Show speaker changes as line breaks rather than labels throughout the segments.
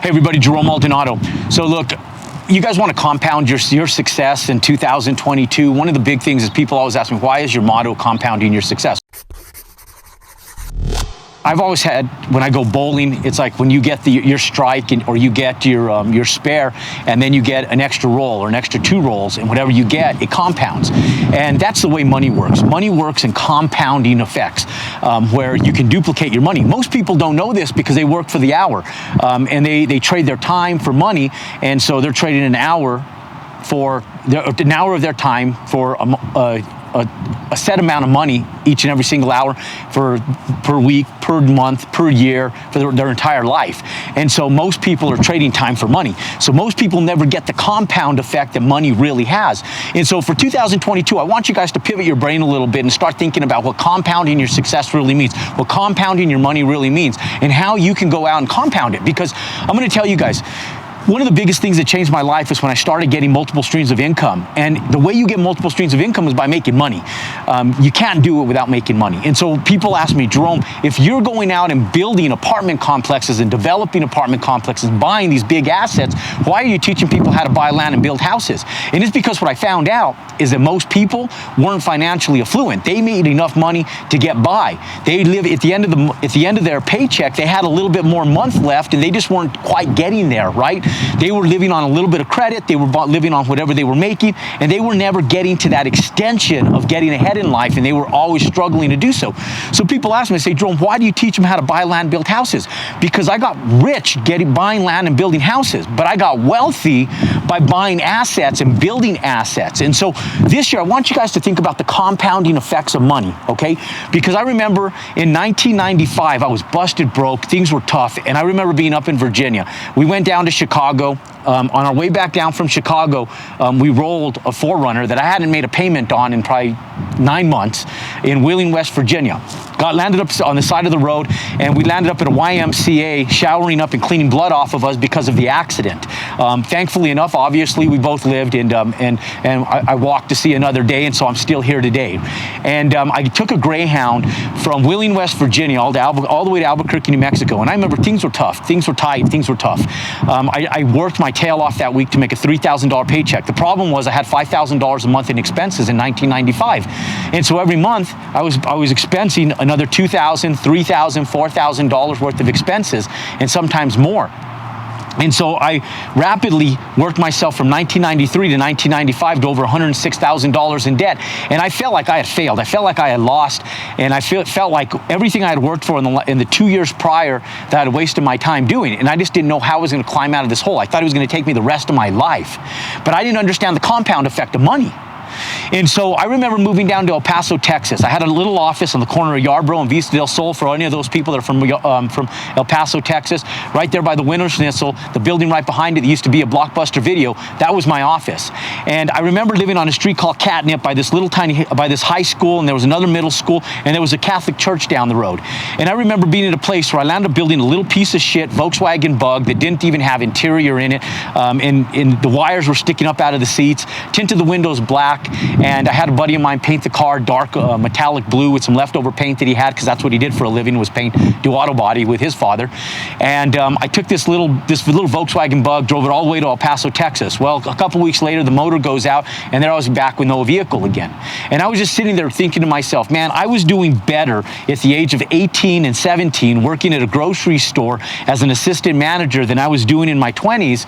Hey everybody, Jerome Maldonado. So look, you guys want to compound your success in 2022. One of the big things is people always ask me, why is your motto compounding your success? I've always had, when I go bowling, it's like when you get your strike or you get your spare, and then you get an extra roll or an extra 2 rolls, and whatever you get, it compounds. And that's the way money works. Money works in compounding effects, where you can duplicate your money. Most people don't know this because they work for the hour, and they trade their time for money, and so they're trading an hour of their time for a set amount of money each and every single hour per week, per month, per year, for their entire life. And so most people are trading time for money. So most people never get the compound effect that money really has. And so for 2022, I want you guys to pivot your brain a little bit and start thinking about what compounding your success really means, what compounding your money really means, and how you can go out and compound it. Because I'm going to tell you guys, one of the biggest things that changed my life is when I started getting multiple streams of income. And the way you get multiple streams of income is by making money. You can't do it without making money. And so people ask me, Jerome, if you're going out and building apartment complexes and developing apartment complexes, buying these big assets, why are you teaching people how to buy land and build houses? And it's because what I found out is that most people weren't financially affluent. They made enough money to get by. They live at the end of their paycheck, they had a little bit more month left, and they just weren't quite getting there, right? They were living on a little bit of credit, they were living on whatever they were making, and they were never getting to that extension of getting ahead in life, and they were always struggling to do so. So people ask me, say, Jerome, why do you teach them how to buy land, build houses? Because I got rich buying land and building houses, but I got wealthy by buying assets and building assets. And so this year, I want you guys to think about the compounding effects of money, okay? Because I remember in 1995, I was busted broke, things were tough, and I remember being up in Virginia. We went down to Chicago. On our way back down from Chicago, we rolled a 4Runner that I hadn't made a payment on in probably 9 months in Wheeling, West Virginia. Landed up on the side of the road, and we landed up at a YMCA showering up and cleaning blood off of us because of the accident. Thankfully enough, obviously, we both lived, and I walked to see another day, and so I'm still here today. And I took a Greyhound from Wheeling, West Virginia, all the way to Albuquerque, New Mexico. And I remember things were tough, things were tight, things were tough. I worked my tail off that week to make a $3,000 paycheck. The problem was I had $5,000 a month in expenses in 1995. And so every month I was expensing another $2,000, $3,000, $4,000 worth of expenses, and sometimes more. And so I rapidly worked myself from 1993 to 1995 to over $106,000 in debt. And I felt like I had failed. I felt like I had lost. And I felt like everything I had worked for in the 2 years prior that I had wasted my time doing. And I just didn't know how I was going to climb out of this hole. I thought it was going to take me the rest of my life. But I didn't understand the compound effect of money. And so I remember moving down to El Paso, Texas. I had a little office on the corner of Yarborough and Vista del Sol for any of those people that are from El Paso, Texas. Right there by the Winter Schnitzel, the building right behind it that used to be a Blockbuster Video, that was my office. And I remember living on a street called Catnip by this high school, and there was another middle school, and there was a Catholic church down the road. And I remember being at a place where I landed up building a little piece of shit Volkswagen Bug that didn't even have interior in it, and the wires were sticking up out of the seats, tinted the windows black. And I had a buddy of mine paint the car dark metallic blue with some leftover paint that he had, because that's what he did for a living, was do auto body with his father. And I took this little Volkswagen Bug, drove it all the way to El Paso, Texas. Well, a couple weeks later, the motor goes out, and there I was back with no vehicle again. And I was just sitting there thinking to myself, man, I was doing better at the age of 18 and 17 working at a grocery store as an assistant manager than I was doing in my 20s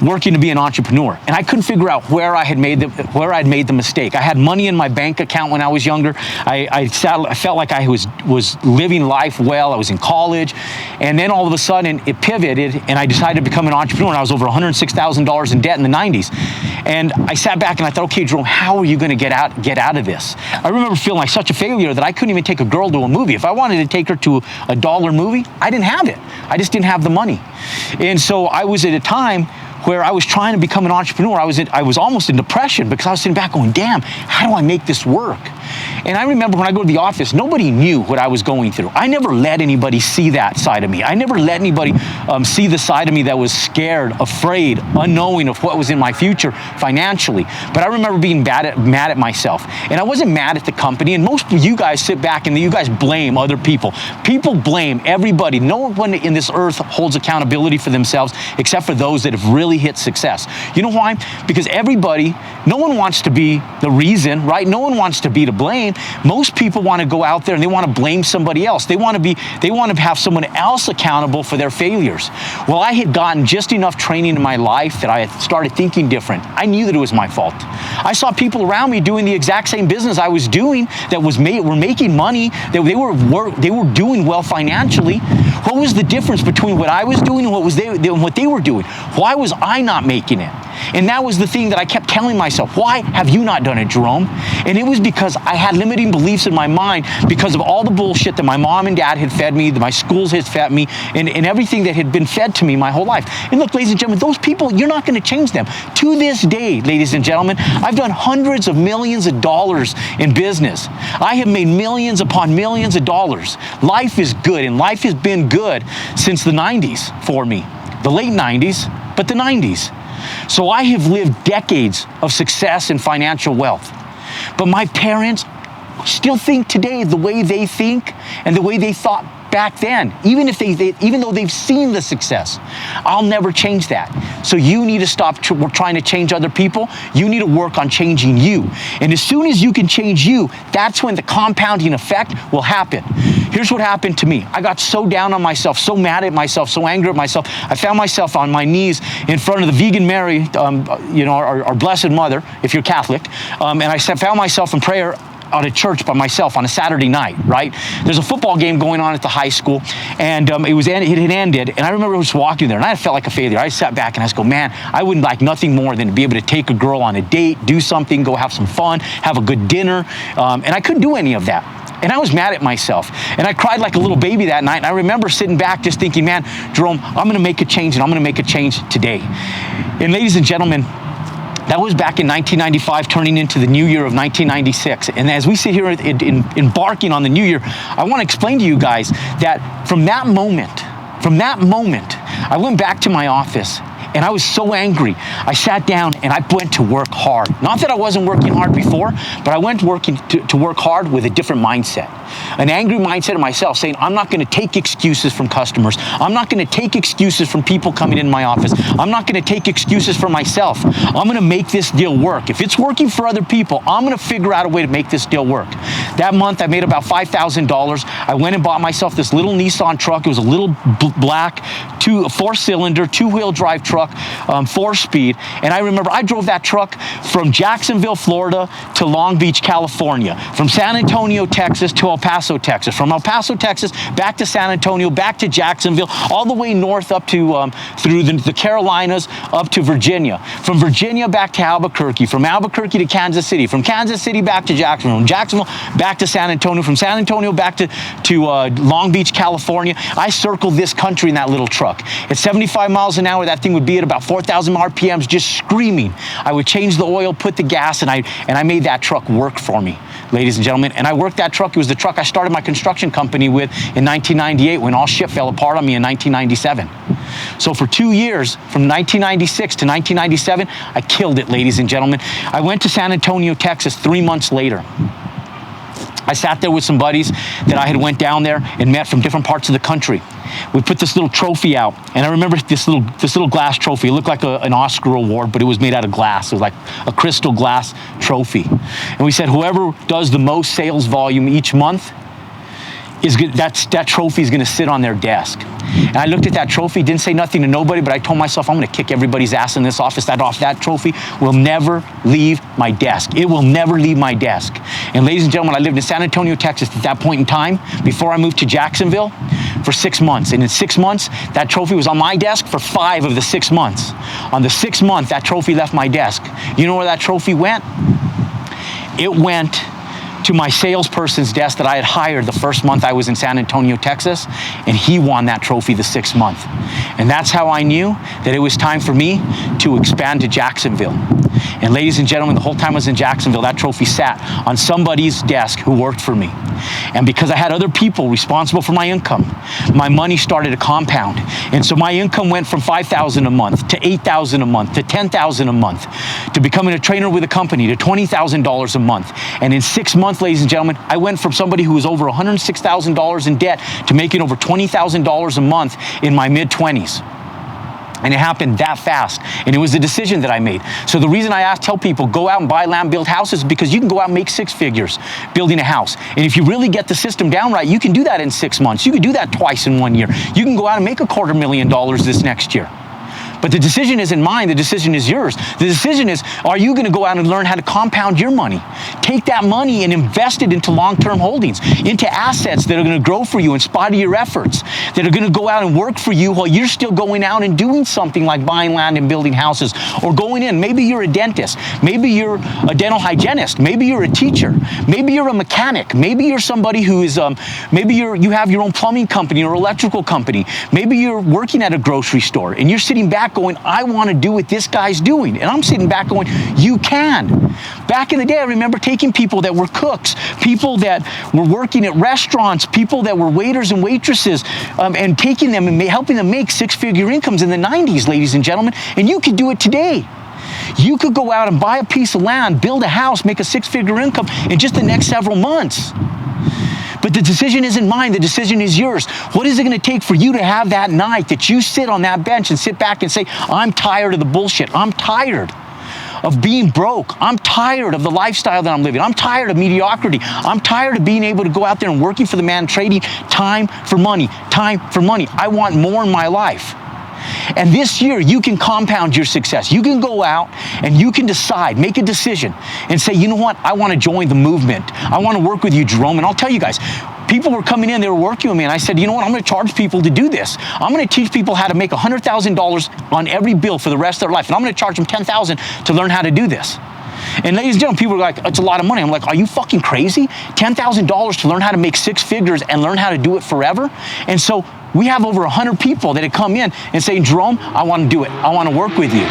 working to be an entrepreneur. And I couldn't figure out where I'd made the mistake. I had money in my bank account when I was younger. I felt like I was living life well. I was in college. And then all of a sudden it pivoted, and I decided to become an entrepreneur. And I was over $106,000 in debt in the 90s. And I sat back and I thought, okay, Jerome, how are you going to get out of this? I remember feeling like such a failure that I couldn't even take a girl to a movie. If I wanted to take her to a dollar movie, I didn't have it. I just didn't have the money. And so I was at a time where I was trying to become an entrepreneur. I was almost in depression because I was sitting back going, damn, how do I make this work? And I remember when I go to the office, nobody knew what I was going through. I never let anybody see that side of me. I never let anybody see the side of me that was scared, afraid, unknowing of what was in my future financially. But I remember being mad at myself. And I wasn't mad at the company. And most of you guys sit back and you guys blame other people. People blame everybody. No one in this earth holds accountability for themselves except for those that have really hit success. You know why? Because everybody, no one wants to be the reason, right? No one wants to be to blame. Most people want to go out there and they want to blame somebody else. They want to have someone else accountable for their failures. Well, I had gotten just enough training in my life that I had started thinking different. I knew that it was my fault. I saw people around me doing the exact same business I was doing that were making money, that they were doing well financially. What was the difference between what I was doing and what they were doing? Why was I not making it? And that was the thing that I kept telling myself. Why have you not done it, Jerome? And it was because I had limiting beliefs in my mind because of all the bullshit that my mom and dad had fed me, that my schools had fed me, and everything that had been fed to me my whole life. And look, ladies and gentlemen, those people, you're not going to change them. To this day, ladies and gentlemen, I've done hundreds of millions of dollars in business. I have made millions upon millions of dollars. Life is good, and life has been good since the 90s for me. The late 90s, but the 90s. So I have lived decades of success and financial wealth. But my parents still think today the way they think and the way they thought back then, even though they've seen the success. I'll never change that. So you need to stop trying to change other people. You need to work on changing you. And as soon as you can change you, that's when the compounding effect will happen. Here's what happened to me. I got so down on myself, so mad at myself, so angry at myself. I found myself on my knees in front of the Vegan Mary, our Blessed Mother, if you're Catholic, and I found myself in prayer at a church by myself on a Saturday night, right? There's a football game going on at the high school, and it had ended, and I remember just walking there, and I felt like a failure. I sat back and I just go, man, I wouldn't like nothing more than to be able to take a girl on a date, do something, go have some fun, have a good dinner, and I couldn't do any of that. And I was mad at myself. And I cried like a little baby that night. And I remember sitting back just thinking, man, Jerome, I'm going to make a change, and I'm going to make a change today. And ladies and gentlemen, that was back in 1995, turning into the new year of 1996. And as we sit here embarking on the new year, I want to explain to you guys that from that moment, I went back to my office. And I was so angry. I sat down and I went to work hard. Not that I wasn't working hard before, but I went to work hard with a different mindset. An angry mindset of myself saying, I'm not going to take excuses from customers. I'm not going to take excuses from people coming in my office. I'm not going to take excuses for myself. I'm going to make this deal work. If it's working for other people, I'm going to figure out a way to make this deal work. That month, I made about $5,000. I went and bought myself this little Nissan truck. It was a little black, four-cylinder, two-wheel drive truck, 4-speed. And I remember I drove that truck from Jacksonville, Florida to Long Beach, California, from San Antonio, Texas to El Paso, Texas, from El Paso, Texas back to San Antonio, back to Jacksonville, all the way north up to through the Carolinas up to Virginia, from Virginia back to Albuquerque, from Albuquerque to Kansas City, from Kansas City back to Jacksonville, from Jacksonville back to San Antonio, from San Antonio back to Long Beach, California. I circled this country in that little truck. At 75 miles an hour, that thing would be at about 4,000 RPMs, just screaming. I would change the oil, put the gas, and I made that truck work for me, ladies and gentlemen. And I worked that truck. It was the truck I started my construction company with in 1998 when all shit fell apart on me in 1997. So for 2 years, from 1996 to 1997, I killed it, ladies and gentlemen. I went to San Antonio, Texas 3 months later. I sat there with some buddies that I had went down there and met from different parts of the country. We put this little trophy out, and I remember this little glass trophy. It looked like an Oscar award, but it was made out of glass. It was like a crystal glass trophy. And we said, whoever does the most sales volume each month, that trophy is going to sit on their desk. And I looked at that trophy, didn't say nothing to nobody, but I told myself, I'm going to kick everybody's ass in this office. That trophy will never leave my desk. It will never leave my desk. And ladies and gentlemen, I lived in San Antonio, Texas at that point in time, before I moved to Jacksonville, for 6 months. And in 6 months, that trophy was on my desk for 5 of the 6 months. On the 6th month, that trophy left my desk. You know where that trophy went? It went to my salesperson's desk that I had hired the first month I was in San Antonio, Texas, and he won that trophy the 6th month. And that's how I knew that it was time for me to expand to Jacksonville. And ladies and gentlemen, the whole time I was in Jacksonville, that trophy sat on somebody's desk who worked for me. And because I had other people responsible for my income, my money started to compound. And so my income went from $5,000 a month to $8,000 a month to $10,000 a month to becoming a trainer with a company to $20,000 a month. And in 6 months, ladies and gentlemen, I went from somebody who was over $106,000 in debt to making over $20,000 a month in my mid-20s. And it happened that fast. And it was a decision that I made. So the reason I tell people, go out and buy land, build houses, because you can go out and make 6 figures building a house. And if you really get the system down right, you can do that in 6 months. You can do that twice in 1 year. You can go out and make $250,000 this next year. But the decision isn't mine, the decision is yours. The decision is, are you gonna go out and learn how to compound your money? Take that money and invest it into long-term holdings, into assets that are gonna grow for you in spite of your efforts, that are gonna go out and work for you while you're still going out and doing something like buying land and building houses, or going in. Maybe you're a dentist, maybe you're a dental hygienist, maybe you're a teacher, maybe you're a mechanic, maybe you're somebody who is, maybe you have your own plumbing company or electrical company, maybe you're working at a grocery store and you're sitting back going, I want to do what this guy's doing. And I'm sitting back going, you can. Back in the day, I remember taking people that were cooks, people that were working at restaurants, people that were waiters and waitresses, and taking them and helping them make 6-figure incomes in the 90s, ladies and gentlemen. And you could do it today. You could go out and buy a piece of land, build a house, make a 6-figure income in just the next several months. But the decision isn't mine, the decision is yours. What is it gonna take for you to have that night that you sit on that bench and sit back and say, I'm tired of the bullshit. I'm tired of being broke. I'm tired of the lifestyle that I'm living. I'm tired of mediocrity. I'm tired of being able to go out there and working for the man, trading time for money, time for money. I want more in my life. And this year, you can compound your success. You can go out and you can decide, make a decision and say, you know what? I want to join the movement. I want to work with you, Jerome. And I'll tell you guys, people were coming in, they were working with me, and I said, you know what? I'm going to charge people to do this. I'm going to teach people how to make $100,000 on every bill for the rest of their life. And I'm going to charge them $10,000 to learn how to do this. And ladies and gentlemen, people are like, it's a lot of money. I'm like, are you fucking crazy? $10,000 to learn how to make 6 figures and learn how to do it forever? And so we have over 100 people that have come in and say, Jerome, I want to do it. I want to work with you.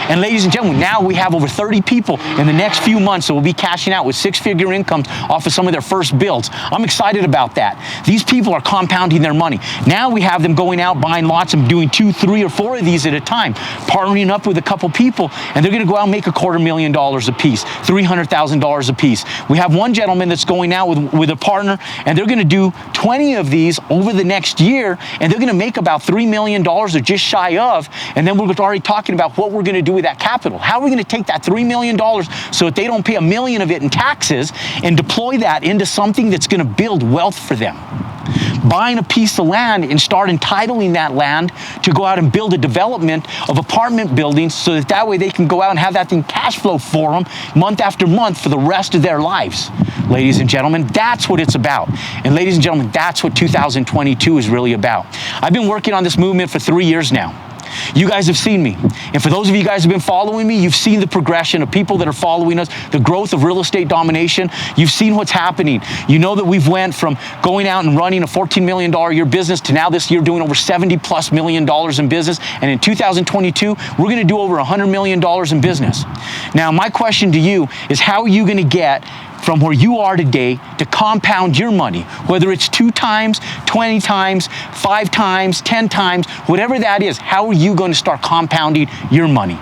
And ladies and gentlemen, now we have over 30 people in the next few months that will be cashing out with 6-figure incomes off of some of their first builds. I'm excited about that. These people are compounding their money. Now we have them going out, buying lots and doing 2, 3, or 4 of these at a time, partnering up with a couple people, and they're gonna go out and make $250,000 a piece, $300,000 a piece. We have one gentleman that's going out with a partner, and they're gonna do 20 of these over the next year, and they're gonna make about $3 million or just shy of, and then we're already talking about what we're gonna do with that capital. How are we going to take that $3 million so that they don't pay $1 million of it in taxes and deploy that into something that's going to build wealth for them? Buying a piece of land and start entitling that land to go out and build a development of apartment buildings so that way they can go out and have that thing cash flow for them month after month for the rest of their lives. Ladies and gentlemen, that's what it's about. And ladies and gentlemen, that's what 2022 is really about. I've been working on this movement for 3 years now. You guys have seen me. And for those of you guys who have been following me, you've seen the progression of people that are following us, the growth of real estate domination. You've seen what's happening. You know that we've went from going out and running a $14 million a year business to now this year doing over $70+ million in business. And in 2022, we're going to do over $100 million in business. Now, my question to you is, how are you going to get from where you are today to compound your money, whether it's 2 times, 20 times, 5 times, 10 times, whatever that is? How are you going to start compounding your money?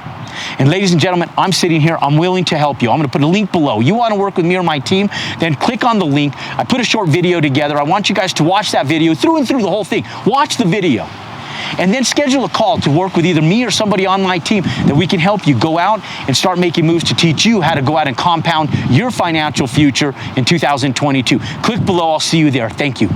And ladies and gentlemen, I'm sitting here, I'm willing to help you. I'm going to put a link below. You want to work with me or my team, then click on the link. I put a short video together. I want you guys to watch that video through and through, the whole thing. Watch the video. And then schedule a call to work with either me or somebody on my team that we can help you go out and start making moves to teach you how to go out and compound your financial future in 2022. Click below. I'll see you there. Thank you.